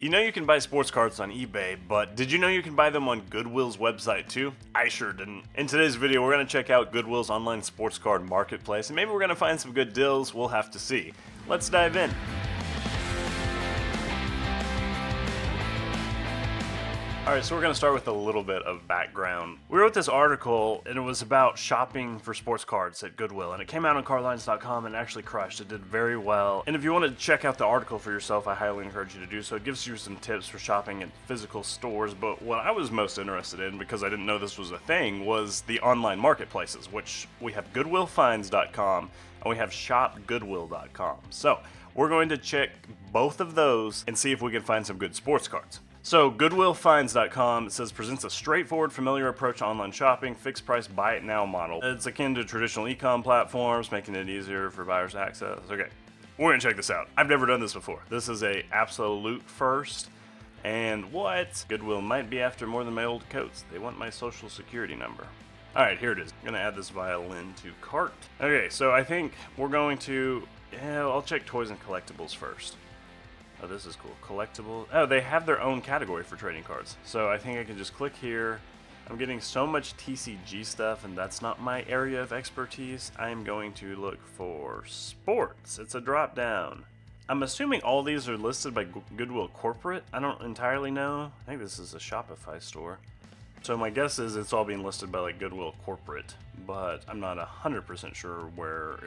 You know you can buy sports cards on eBay, but did you know you can buy them on Goodwill's website too? I sure didn't. In today's video, we're going to check out Goodwill's online sports card marketplace, and maybe we're going to find some good deals. We'll have to see. Let's dive in. Alright, so we're going to start with a little bit of background. We wrote this article, and it was about shopping for sports cards at Goodwill, and it came out on cardlines.com and actually crushed. It did very well. And if you want to check out the article for yourself, I highly encourage you to do so. It gives you some tips for shopping at physical stores, but what I was most interested in, because I didn't know this was a thing, was the online marketplaces, which we have goodwillfinds.com and we have shopgoodwill.com. So, we're going to check both of those and see if we can find some good sports cards. So GoodwillFinds.com says presents a straightforward, familiar approach to online shopping, fixed price, buy it now model. It's akin to traditional e-com platforms, making it easier for buyers to access. Okay, we're gonna check this out. I've never done this before. This is a absolute first. And what? Goodwill might be after more than my old coats. They want my social security number. All right, here it is. I'm gonna add this violin to cart. Okay, so I think we're going to, I'll check toys and collectibles first. Oh, this is cool. Collectibles. Oh, they have their own category for trading cards. So I think I can just click here. I'm getting so much TCG stuff, and that's not my area of expertise. I'm going to look for sports. It's a drop down. I'm assuming all these are listed by Goodwill Corporate. I don't entirely know. I think this is a Shopify store. So my guess is it's all being listed by like Goodwill Corporate, but I'm not 100% sure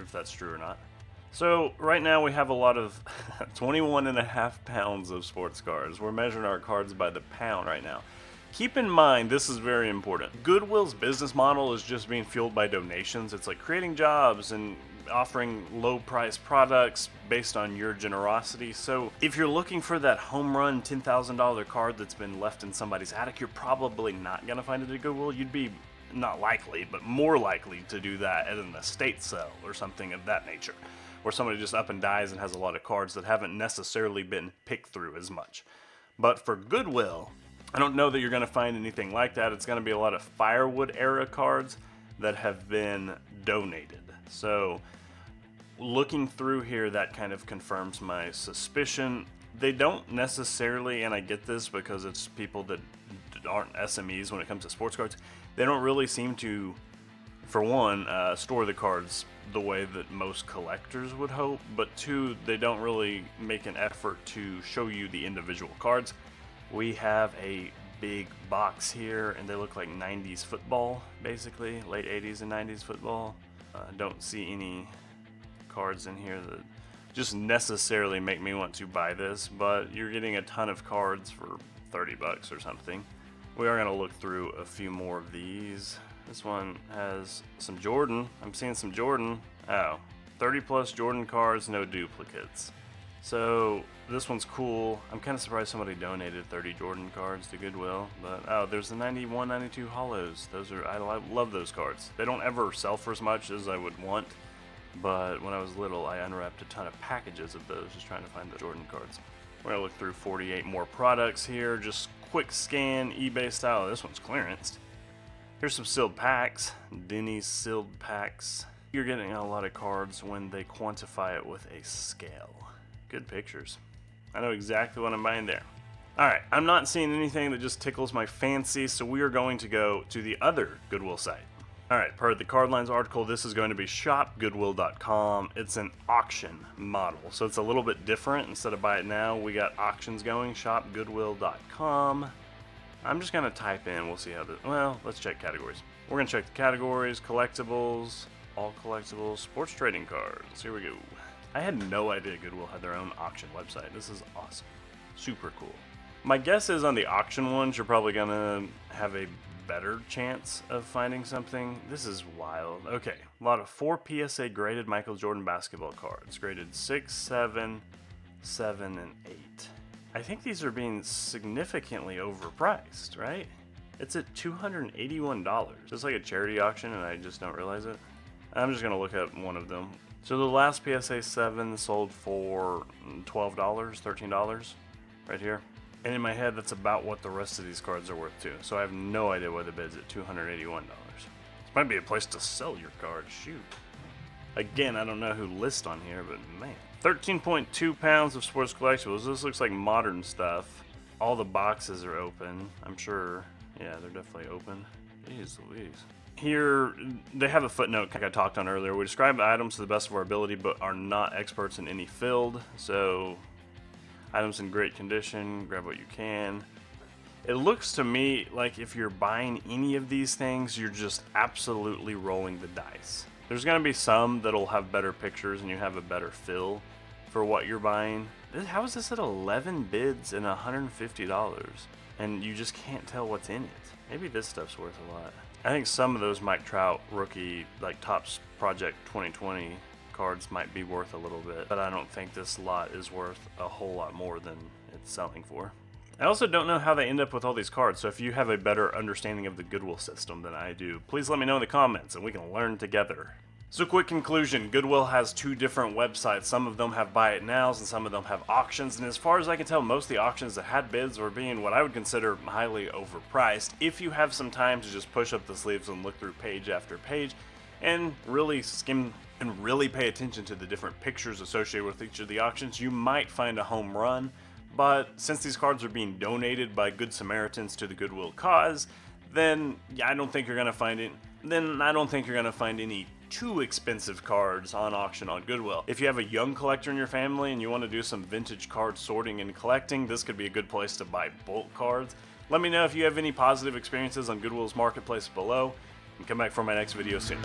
if that's true or not. So right now we have a lot of 21.5 pounds of sports cards. We're measuring our cards by the pound right now. Keep in mind, this is very important. Goodwill's business model is just being fueled by donations. It's like creating jobs and offering low price products based on your generosity. So if you're looking for that home run $10,000 card that's been left in somebody's attic, you're probably not going to find it at Goodwill. You'd be not likely, but more likely to do that at an estate sale or something of that nature, where somebody just up and dies and has a lot of cards that haven't necessarily been picked through as much. But for Goodwill, I don't know that you're going to find anything like that. It's going to be a lot of firewood era cards that have been donated. So looking through here, that kind of confirms my suspicion. They don't necessarily, and I get this because it's people that aren't SMEs when it comes to sports cards, they don't really seem to, for one, store the cards the way that most collectors would hope, but two, they don't really make an effort to show you the individual cards. We have a big box here, and they look like 90s football, basically, late 80s and 90s football. Don't see any cards in here that just necessarily make me want to buy this, but you're getting a ton of cards for $30 or something. We are going to look through a few more of these. This one has some Jordan. I'm seeing some Jordan. Oh, 30 plus Jordan cards, no duplicates. So this one's cool. I'm kind of surprised somebody donated 30 Jordan cards to Goodwill, but oh, there's the 91, 92 hollows. I love those cards. They don't ever sell for as much as I would want, but when I was little, I unwrapped a ton of packages of those just trying to find the Jordan cards. We're gonna look through 48 more products here. Just quick scan, eBay style. This one's clearanced. Here's some sealed packs, Denny's sealed packs. You're getting a lot of cards when they quantify it with a scale. Good pictures. I know exactly what I'm buying there. Alright, I'm not seeing anything that just tickles my fancy, so we are going to go to the other Goodwill site. Alright, per the Cardlines article, this is going to be shopgoodwill.com. It's an auction model, so it's a little bit different. Instead of buy it now, we got auctions going, shopgoodwill.com. I'm just going to type in, we'll see how let's check categories. We're going to check the categories, collectibles, all collectibles, sports trading cards. Here we go. I had no idea Goodwill had their own auction website. This is awesome. Super cool. My guess is on the auction ones, you're probably going to have a better chance of finding something. This is wild. Okay, a lot of 4 PSA graded Michael Jordan basketball cards. Graded 6, 7, 7, and 8. I think these are being significantly overpriced, right? It's at $281. Just like a charity auction and I just don't realize it. I'm just going to look at one of them. So the last PSA 7 sold for $12, $13 right here. And in my head, that's about what the rest of these cards are worth too. So I have no idea why the bid's at $281. This might be a place to sell your cards, shoot. Again, I don't know who lists on here, but man. 13.2 pounds of sports collectibles. This looks like modern stuff. All the boxes are open, I'm sure. Yeah, they're definitely open. Jeez Louise. Here, they have a footnote like I talked on earlier. We describe the items to the best of our ability, but are not experts in any field. So, items in great condition, grab what you can. It looks to me like if you're buying any of these things, you're just absolutely rolling the dice. There's going to be some that'll have better pictures and you have a better feel for what you're buying. How is this at 11 bids and $150? And you just can't tell what's in it. Maybe this stuff's worth a lot. I think some of those Mike Trout rookie, like Topps Project 2020 cards might be worth a little bit, but I don't think this lot is worth a whole lot more than it's selling for. I also don't know how they end up with all these cards, so if you have a better understanding of the Goodwill system than I do, please let me know in the comments and we can learn together. So quick conclusion, Goodwill has two different websites. Some of them have buy it nows and some of them have auctions, and as far as I can tell, most of the auctions that had bids were being what I would consider highly overpriced. If you have some time to just push up the sleeves and look through page after page and really skim and really pay attention to the different pictures associated with each of the auctions, you might find a home run. But since these cards are being donated by Good Samaritans to the Goodwill cause, then I don't think you're gonna find it. Then I don't think you're gonna find any too expensive cards on auction on Goodwill. If you have a young collector in your family and you want to do some vintage card sorting and collecting, this could be a good place to buy bulk cards. Let me know if you have any positive experiences on Goodwill's Marketplace below, and come back for my next video soon.